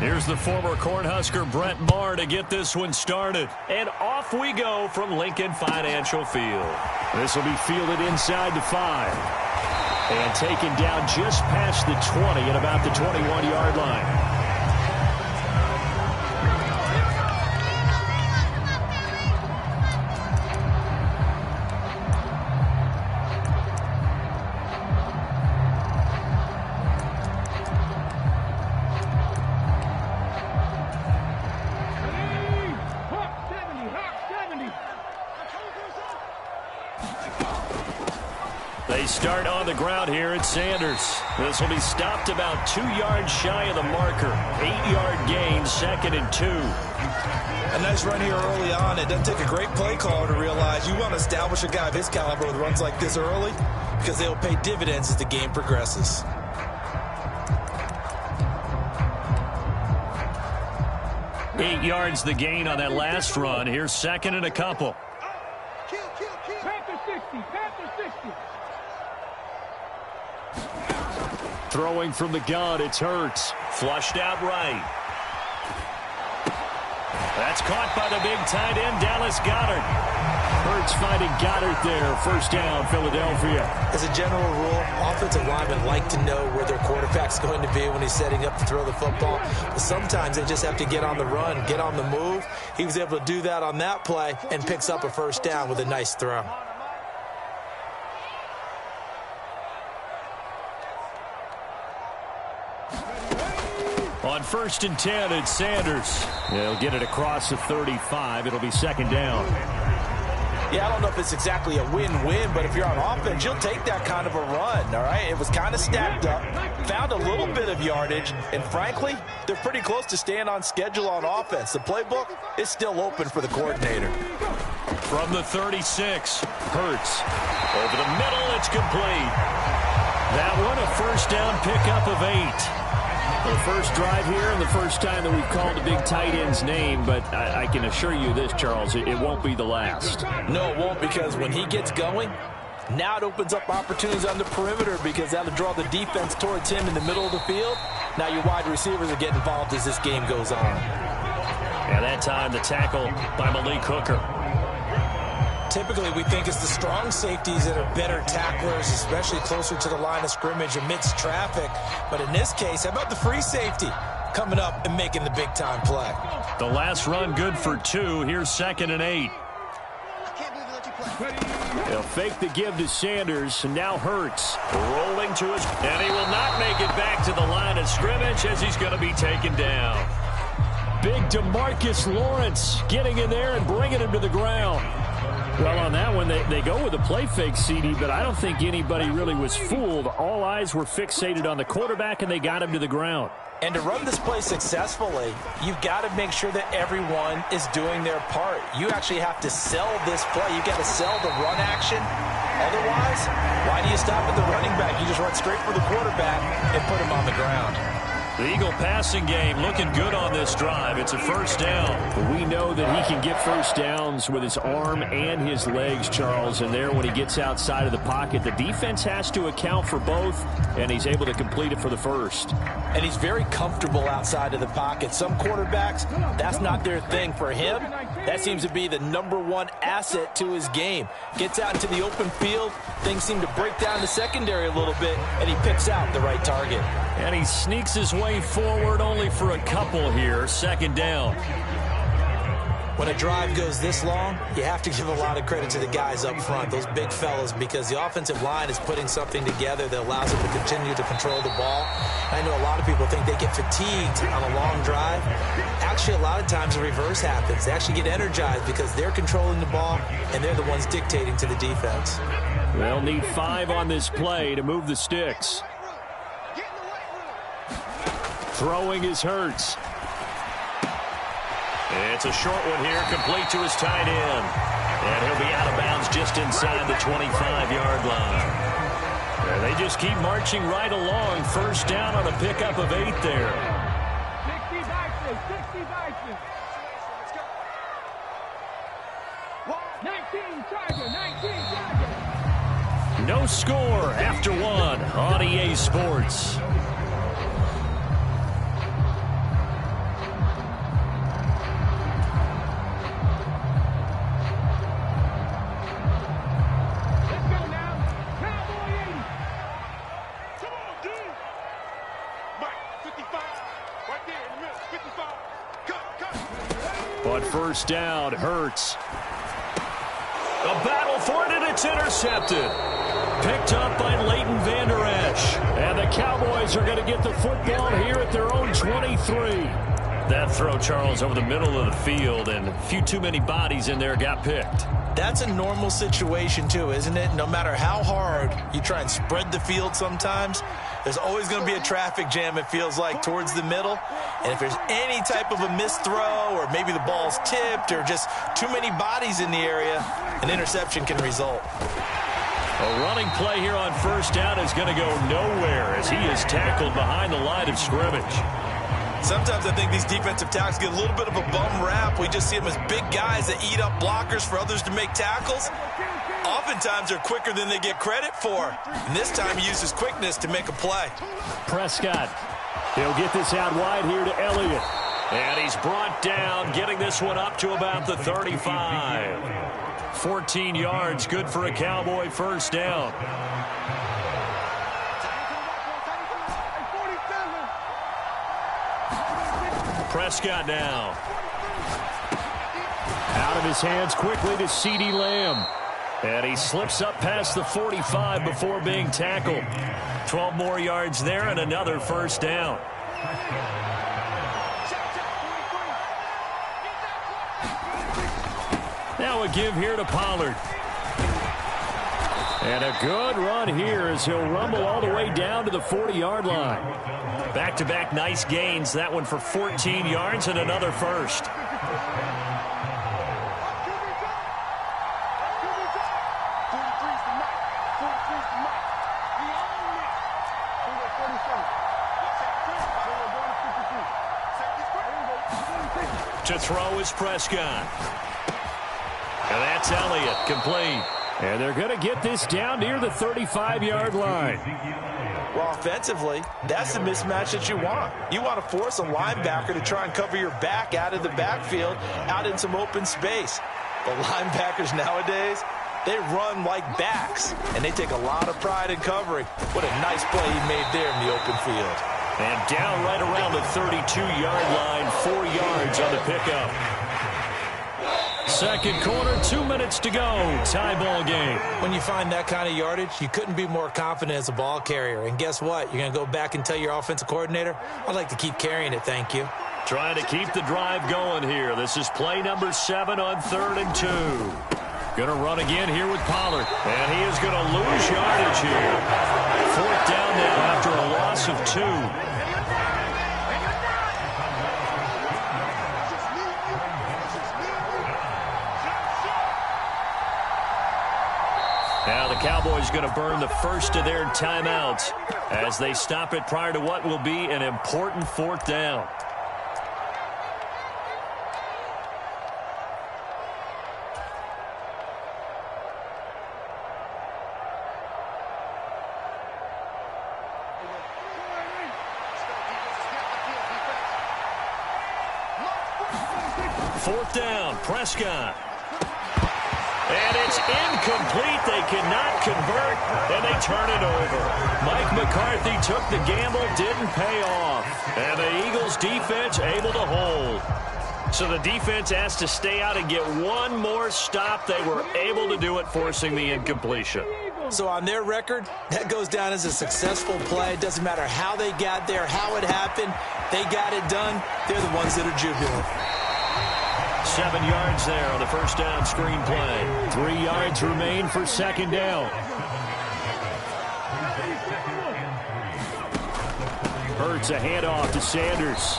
Here's the former Cornhusker Brett Maher to get this one started. And off we go from Lincoln Financial Field. This will be fielded inside the 5. And taken down just past the 20 at about the 21-yard line. They start on the ground here at Sanders. This will be stopped about 2 yards shy of the marker. 8-yard gain, 2nd and 2. A nice run here early on. It doesn't take a great play caller to realize you want to establish a guy of his caliber with runs like this early because they'll pay dividends as the game progresses. Eight yards the gain on that last run. Here's 2nd and a couple. Panther 60, Panther 60. Throwing from the gun, it's Hurts. Flushed out right. That's caught by the big tight end, Dallas Goedert. Hurts finding Goddard there. First down, Philadelphia. As a general rule, offensive linemen like to know where their quarterback's going to be when he's setting up to throw the football. But sometimes they just have to get on the run, get on the move. He was able to do that on that play and picks up a first down with a nice throw. On 1st and 10, it's Sanders. They'll get it across the 35. It'll be 2nd down. Yeah, I don't know if it's exactly a win-win, but if you're on offense, you'll take that kind of a run, all right? It was kind of stacked up, found a little bit of yardage, and frankly, they're pretty close to staying on schedule on offense. The playbook is still open for the coordinator. From the 36, Hurts. Over the middle, it's complete. That one, a first down pickup of 8. The first drive here and the first time that we've called a big tight end's name, but I can assure you this, Charles, it won't be the last. No, it won't, because when he gets going, now it opens up opportunities on the perimeter because that'll draw the defense towards him in the middle of the field. Now your wide receivers will get involved as this game goes on. And that time the tackle by Malik Hooker. Typically, we think it's the strong safeties that are better tacklers, especially closer to the line of scrimmage amidst traffic. But in this case, how about the free safety coming up and making the big-time play? The last run good for 2. Here's 2nd and 8. They'll fake the give to Sanders, and now Hurts. Rolling to his... And he will not make it back to the line of scrimmage as he's going to be taken down. Big DeMarcus Lawrence getting in there and bringing him to the ground. Well, on that one, they go with a play fake, CD, but I don't think anybody really was fooled. All eyes were fixated on the quarterback, and they got him to the ground. And to run this play successfully, you've got to make sure that everyone is doing their part. You actually have to sell this play. You've got to sell the run action. Otherwise, why do you stop at the running back? You just run straight for the quarterback and put him on the ground. The Eagle passing game looking good on this drive. It's a first down. We know that he can get first downs with his arm and his legs, Charles. And there, when he gets outside of the pocket, the defense has to account for both, and he's able to complete it for the first. And he's very comfortable outside of the pocket. Some quarterbacks, that's not their thing. For him, that seems to be the #1 asset to his game. Gets out into the open field. Things seem to break down the secondary a little bit, and he picks out the right target. And he sneaks his way forward only for a couple here. 2nd down. When a drive goes this long, you have to give a lot of credit to the guys up front, those big fellas, because the offensive line is putting something together that allows them to continue to control the ball. I know a lot of people think they get fatigued on a long drive. Actually, a lot of times the reverse happens. They actually get energized because they're controlling the ball, and they're the ones dictating to the defense. They'll need 5 on this play to move the sticks. Throwing is Hurts. It's a short one here, complete to his tight end. And he'll be out of bounds just inside the 25-yard line. And they just keep marching right along. First down on a pickup of 8 there. 60 Vikings. 19 Tiger. No score after 1 on EA Sports. On first down, Hurts. A battle for it, and it's intercepted. Picked up by Leighton Vander Esch. And the Cowboys are going to get the football here at their own 23. That throw, Charles, over the middle of the field, and a few too many bodies in there got picked. That's a normal situation, too, isn't it? No matter how hard you try and spread the field sometimes, there's always going to be a traffic jam, it feels like, towards the middle. And if there's any type of a missed throw or maybe the ball's tipped or just too many bodies in the area, an interception can result. A running play here on first down is going to go nowhere as he is tackled behind the line of scrimmage. Sometimes I think these defensive tackles get a little bit of a bum rap. We just see them as big guys that eat up blockers for others to make tackles. Oftentimes they're quicker than they get credit for. And this time he used his quickness to make a play. Prescott. He'll get this out wide here to Elliott. And he's brought down, getting this one up to about the 35. 14 yards, good for a Cowboy first down. Prescott now. Out of his hands quickly to CeeDee Lamb. And he slips up past the 45 before being tackled. 12 more yards there and another first down. Now a give here to Pollard. And a good run here as he'll rumble all the way down to the 40-yard line. Back-to-back nice gains. That one for 14 yards and another first. To throw is Prescott. And that's Elliott, complete. And they're going to get this down near the 35-yard line. Well, offensively, that's the mismatch that you want. You want to force a linebacker to try and cover your back out of the backfield, out in some open space. The linebackers nowadays, they run like backs, and they take a lot of pride in covering. What a nice play he made there in the open field. And down right around the 32-yard line, 4 yards on the pickup. Second quarter, 2 minutes to go. Tie ball game. When you find that kind of yardage, you couldn't be more confident as a ball carrier. And guess what? You're going to go back and tell your offensive coordinator, I'd like to keep carrying it, thank you. Trying to keep the drive going here. This is play number 7 on 3rd and 2. Going to run again here with Pollard. And he is going to lose yardage here. 4th down now after a loss of 2. Now the Cowboys going to burn the first of their timeouts as they stop it prior to what will be an important 4th down. Fourth down, Prescott. And it's incomplete. They cannot convert, and they turn it over. Mike McCarthy took the gamble, didn't pay off. And the Eagles defense able to hold. So the defense asked to stay out and get one more stop. They were able to do it, forcing the incompletion. So on their record, that goes down as a successful play. It doesn't matter how they got there, how it happened. They got it done. They're the ones that are jubilant. 7 yards there on the first down screen play. 3 yards remain for second down. Hurts a handoff to Sanders.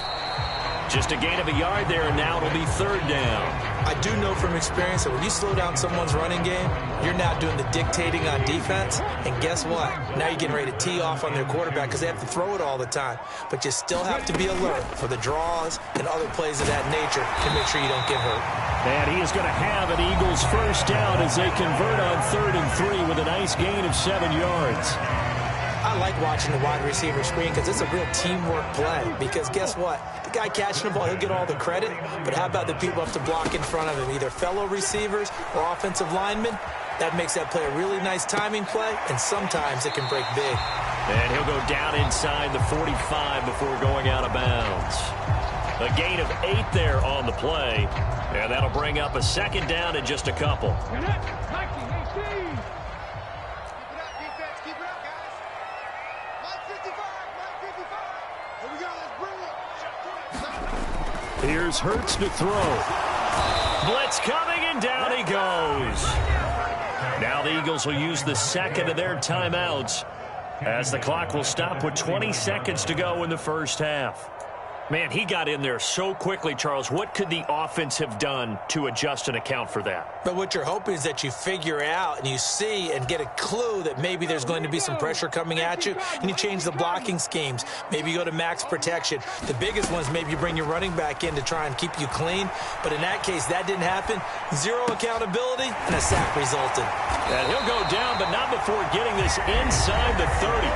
Just a gain of a yard there, and now it'll be 3rd down. I do know from experience that when you slow down someone's running game, you're now doing the dictating on defense. And guess what? Now you're getting ready to tee off on their quarterback because they have to throw it all the time. But you still have to be alert for the draws and other plays of that nature to make sure you don't get hurt. And he is going to have an Eagles first down as they convert on 3rd and 3 with a nice gain of 7 yards. I like watching the wide receiver screen because it's a real teamwork play. Because guess what? The guy catching the ball, he'll get all the credit. But how about the people have to block in front of him, either fellow receivers or offensive linemen? That makes that play a really nice timing play, and sometimes it can break big. And he'll go down inside the 45 before going out of bounds. A gain of 8 there on the play. And that'll bring up a second down in just a couple. Here's Hurts to throw. Blitz coming, and down he goes. Now the Eagles will use the second of their timeouts as the clock will stop with 20 seconds to go in the first half. Man, he got in there so quickly, Charles. What could the offense have done to adjust and account for that? But what you're hoping is that you figure out and you see and get a clue that maybe there's going to be some pressure coming at you, and you change the blocking schemes. Maybe you go to max protection. The biggest one is maybe you bring your running back in to try and keep you clean. But in that case, that didn't happen. Zero accountability, and a sack resulted. And he'll go down, but not before getting this inside the 30.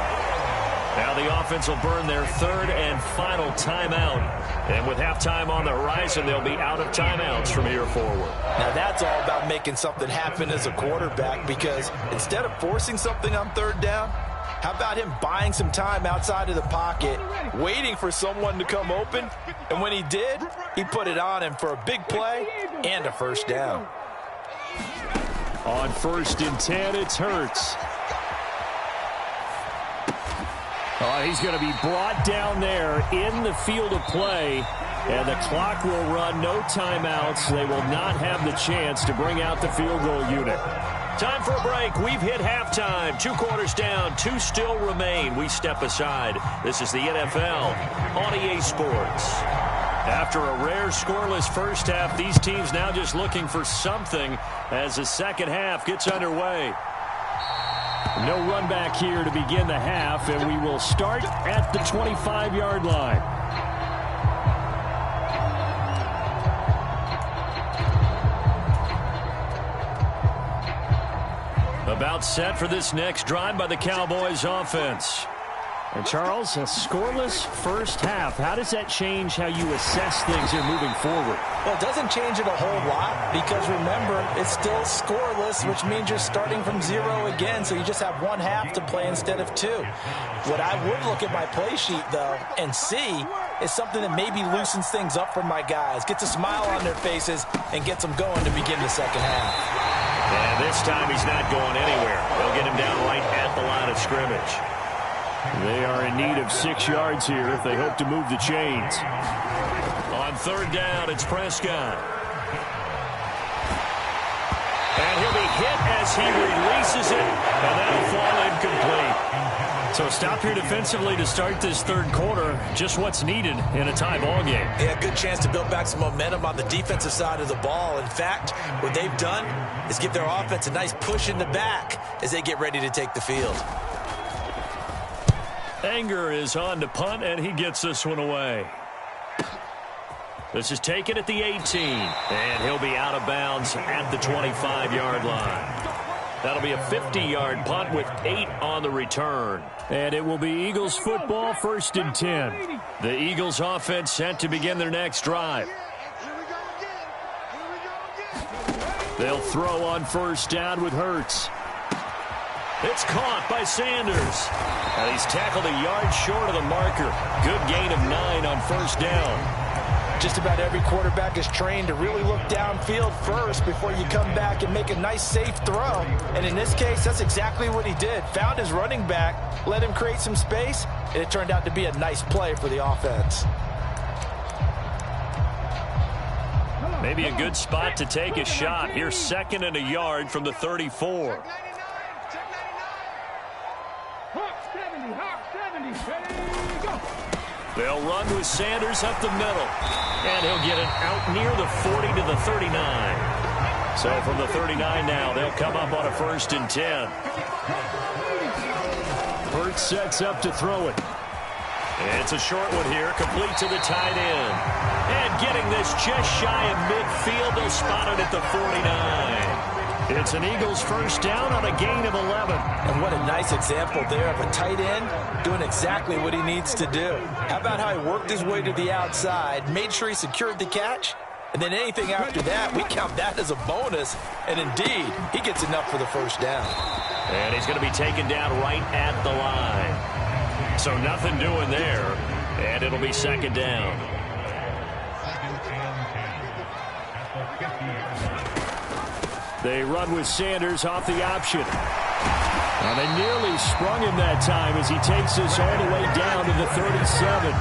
Now the offense will burn their third and final timeout. And with halftime on the horizon, they'll be out of timeouts from here forward. Now that's all about making something happen as a quarterback, because instead of forcing something on third down, how about him buying some time outside of the pocket, waiting for someone to come open, and when he did, he put it on him for a big play and a first down. On 1st and 10, it's Hurts. He's going to be brought down there in the field of play, and the clock will run. No timeouts. They will not have the chance to bring out the field goal unit. Time for a break. We've hit halftime. 2 quarters down. 2 still remain. We step aside. This is the NFL on EA Sports. After a rare scoreless first half, these teams now just looking for something as the second half gets underway. No run back here to begin the half, and we will start at the 25-yard line. About set for this next drive by the Cowboys offense. And Charles, a scoreless first half. How does that change how you assess things here moving forward? Well, it doesn't change it a whole lot because, remember, it's still scoreless, which means you're starting from 0 again, so you just have 1 half to play instead of 2. What I would look at my play sheet, though, and see is something that maybe loosens things up for my guys, gets a smile on their faces, and gets them going to begin the second half. And this time he's not going anywhere. They'll get him down right at the line of scrimmage. They are in need of 6 yards here if they hope to move the chains. On 3rd down, it's Prescott. And he'll be hit as he releases it, and that'll fall incomplete. So stop here defensively to start this third quarter. Just what's needed in a tie ball game. Yeah, good chance to build back some momentum on the defensive side of the ball. In fact, what they've done is give their offense a nice push in the back as they get ready to take the field. Anger is on to punt, and he gets this one away. This is taken at the 18, and he'll be out of bounds at the 25-yard line. That'll be a 50-yard punt with 8 on the return. And it will be Eagles football, 1st and 10. The Eagles offense set to begin their next drive. They'll throw on 1st down with Hurts. It's caught by Sanders. And he's tackled a yard short of the marker. Good gain of 9 on 1st down. Just about every quarterback is trained to really look downfield first before you come back and make a nice, safe throw. And in this case, that's exactly what he did. Found his running back, let him create some space, and it turned out to be a nice play for the offense. Maybe a good spot to take a shot. Here's 2nd and a yard from the 34. They'll run with Sanders up the middle. And he'll get it out near the 40 to the 39. So from the 39 now, they'll come up on a 1st and 10. Hurts sets up to throw it. It's a short one here, complete to the tight end. And getting this just shy of midfield, they'll spot it at the 49. It's an Eagles 1st down on a gain of 11. And what a nice example there of a tight end doing exactly what he needs to do. How about how he worked his way to the outside, made sure he secured the catch, and then anything after that, we count that as a bonus. And indeed, he gets enough for the 1st down. And he's going to be taken down right at the line. So nothing doing there, and it'll be second down. They run with Sanders off the option. And they nearly sprung him that time as he takes this all the way down to the 37.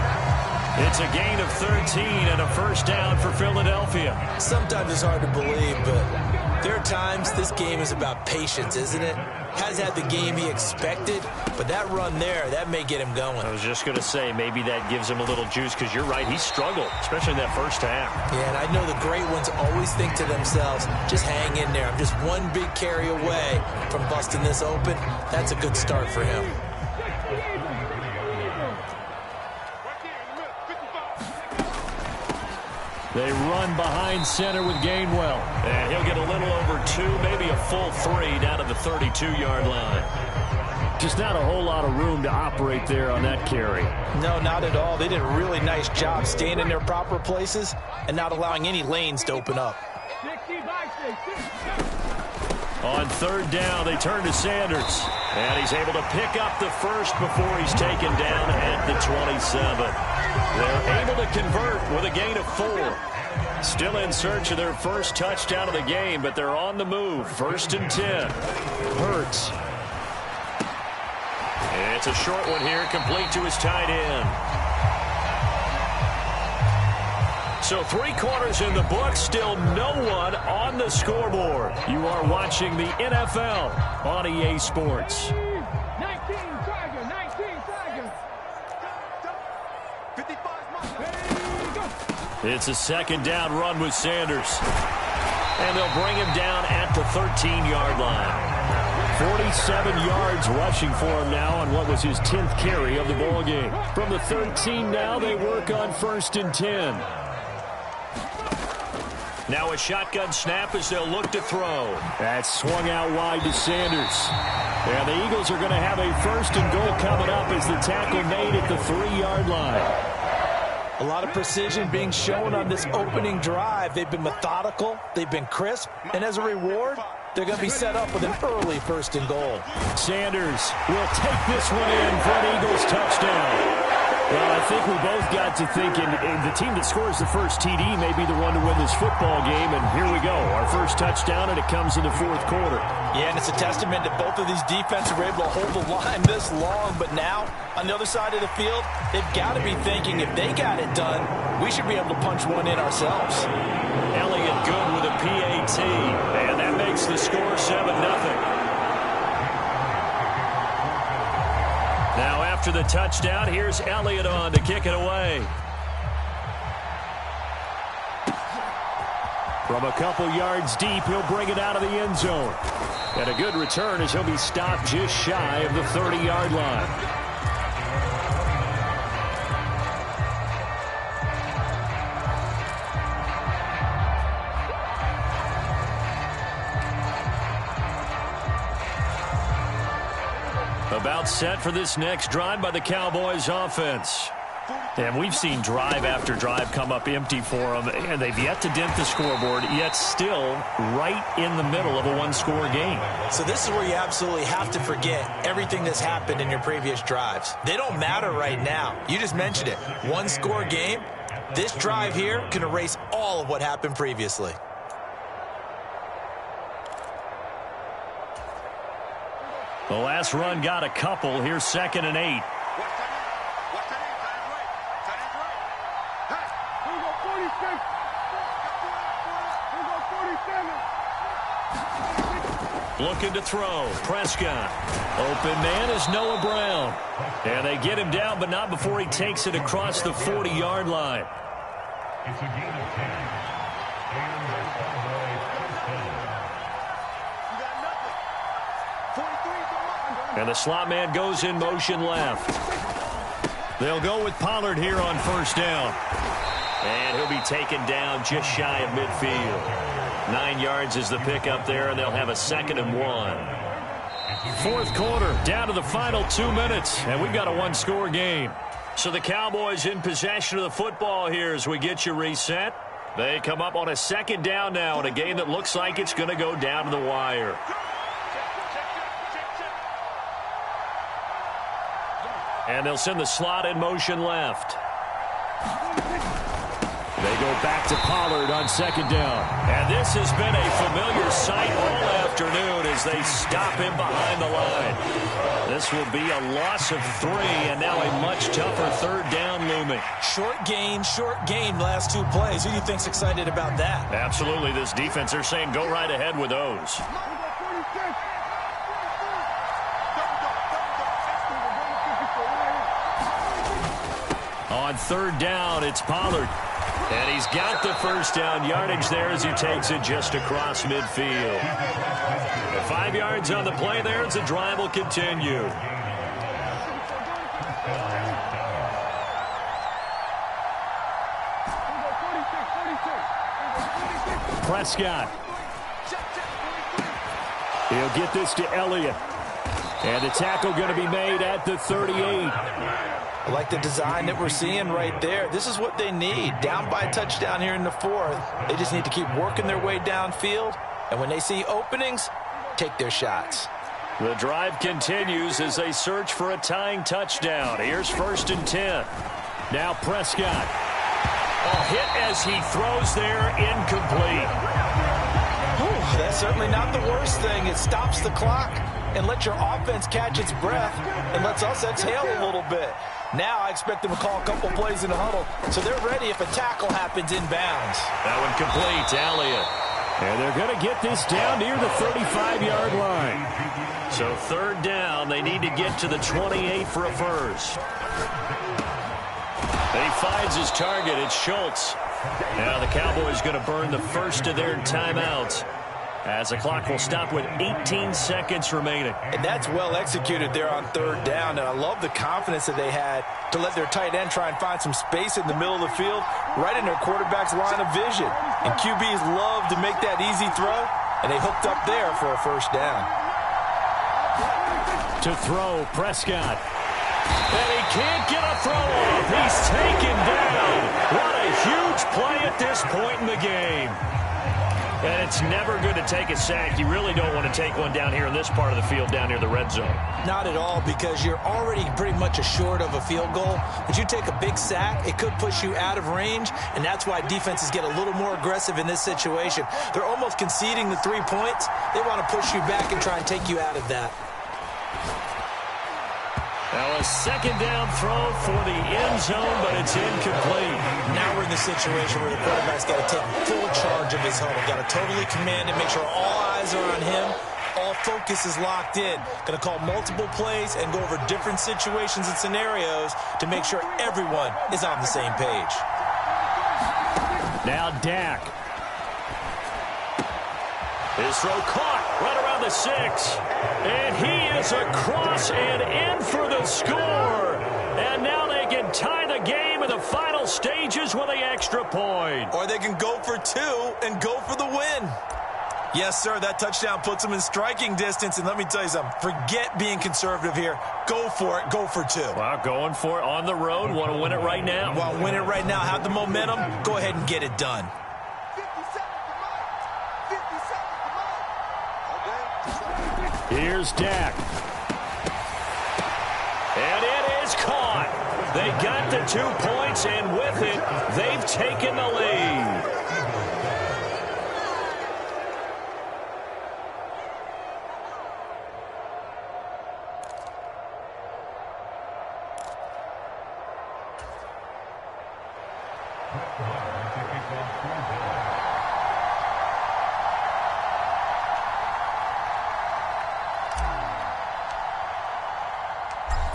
It's a gain of 13 and a first down for Philadelphia. Sometimes it's hard to believe, but there are times this game is about patience, isn't it? Has had the game he expected, but that run there, that may get him going. I was just going to say, maybe that gives him a little juice, because you're right, he struggled, especially in that first half. Yeah, and I know the great ones always think to themselves, just hang in there. I'm just one big carry away from busting this open. That's a good start for him. They run behind center with Gainwell. And he'll get a little over 2, maybe a full 3 down to the 32-yard line. Just not a whole lot of room to operate there on that carry. No, not at all. They did a really nice job staying in their proper places and not allowing any lanes to open up. 60 by 60. On third down, they turn to Sanders. And he's able to pick up the first before he's taken down at the 27. They're able to convert with a gain of 4. Still in search of their first touchdown of the game, but they're on the move. 1st and 10. Hurts. It's a short one here, complete to his tight end. So 3 quarters in the book, still no one on the scoreboard. You are watching the NFL on EA Sports. 19 Tiger, 19 Tiger. It's a second down run with Sanders. And they'll bring him down at the 13-yard line. 47 yards rushing for him now on what was his 10th carry of the ball game. From the 13 now, they work on 1st and 10. Now a shotgun snap as they'll look to throw. That's swung out wide to Sanders. And the Eagles are going to have a 1st and goal coming up as the tackle made at the 3-yard line. A lot of precision being shown on this opening drive. They've been methodical, they've been crisp, and as a reward, they're going to be set up with an early 1st and goal. Sanders will take this one in for an Eagles touchdown. Well, I think we both got to thinking the team that scores the first TD may be the one to win this football game, and here we go. Our first touchdown, and it comes in the 4th quarter. Yeah, and it's a testament that both of these defenses were able to hold the line this long, but now, on the other side of the field, they've got to be thinking if they got it done, we should be able to punch one in ourselves. Elliott good with a PAT, and that makes the score 7-0. Now after the touchdown, here's Elliott on to kick it away. From a couple yards deep, he'll bring it out of the end zone. And a good return as he'll be stopped just shy of the 30-yard line. About set for this next drive by the Cowboys offense. And we've seen drive after drive come up empty for them, and they've yet to dent the scoreboard, yet still right in the middle of a one-score game. So this is where you absolutely have to forget everything that's happened in your previous drives. They don't matter right now. You just mentioned it. One-score game. This drive here can erase all of what happened previously. The last run got a couple. Here's 2nd and 8. Looking to throw. Prescott. Open man is Noah Brown. And they get him down, but not before he takes it across the 40-yard line. It's a gain of 10. And the slot man goes in motion left. They'll go with Pollard here on 1st down. And he'll be taken down just shy of midfield. 9 yards is the pickup there, and they'll have a 2nd and 1. 4th quarter, down to the final 2 minutes, and we've got a one-score game. So the Cowboys in possession of the football here as we get you reset. They come up on a 2nd down now in a game that looks like it's going to go down to the wire. And they'll send the slot in motion left. They go back to Pollard on second down. And this has been a familiar sight all afternoon as they stop him behind the line. This will be a loss of 3, and now a much tougher third down looming. Short gain, last 2 plays. Who do you think's excited about that? Absolutely, this defense, they're saying go right ahead with those. On third down, it's Pollard. And he's got the first down yardage there as he takes it just across midfield. 5 yards on the play there as the drive will continue. Prescott. He'll get this to Elliott. And the tackle going to be made at the 38. I like the design that we're seeing right there. This is what they need. Down by a touchdown here in the 4th. They just need to keep working their way downfield. And when they see openings, take their shots. The drive continues as they search for a tying touchdown. Here's 1st and 10. Now Prescott. A hit as he throws there, incomplete. Whew, that's certainly not the worst thing. It stops the clock and lets your offense catch its breath and lets us exhale a little bit. Now I expect them to call a couple plays in the huddle so they're ready if a tackle happens inbounds. That one complete to Elliott. And they're going to get this down near the 35-yard line. So 3rd down, they need to get to the 28 for a first. He finds his target. It's Schultz. Now the Cowboys going to burn the first of their timeouts as the clock will stop with 18 seconds remaining. And that's well executed there on 3rd down. And I love the confidence that they had to let their tight end try and find some space in the middle of the field, right in their quarterback's line of vision. And QBs love to make that easy throw, and they hooked up there for a first down. To throw, Prescott. And he can't get a throw off. He's taken down. What a huge play at this point in the game. And it's never good to take a sack. You really don't want to take one down here in this part of the field down near the red zone. Not at all, because you're already pretty much assured of a field goal. But you take a big sack, it could push you out of range, and that's why defenses get a little more aggressive in this situation. They're almost conceding the 3 points. They want to push you back and try and take you out of that. Now a second down throw for the end zone, but it's incomplete. Now we're in the situation where the quarterback's got to take full charge of his huddle. Got to totally command it, make sure all eyes are on him. All focus is locked in. Going to call multiple plays and go over different situations and scenarios to make sure everyone is on the same page. Now Dak. His throw caught right around the 6. And he is across and in for the score. And now they can tie the game in the final stages with the extra point. Or they can go for 2 and go for the win. Yes, sir, that touchdown puts them in striking distance. And let me tell you something, forget being conservative here. Go for it, go for 2. Wow, going for it on the road. Want to win it right now. Want to win it right now, have the momentum, go ahead and get it done. Here's Dak. And it is caught. They got the 2 points, and with it, they've taken the lead.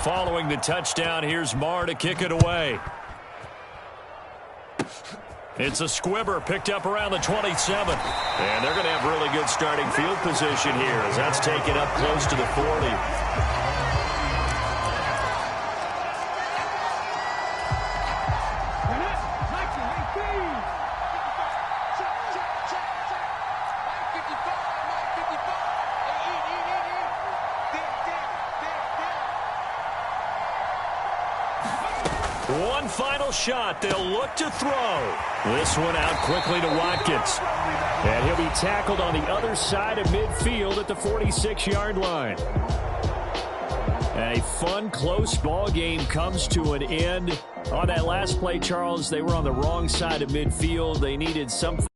Following the touchdown, here's Marr to kick it away. It's a squibber picked up around the 27. And they're going to have really good starting field position here as that's taken up close to the 40. One final shot. They'll look to throw. This one out quickly to Watkins. And he'll be tackled on the other side of midfield at the 46-yard line. A fun, close ball game comes to an end. On that last play, Charles, they were on the wrong side of midfield. They needed something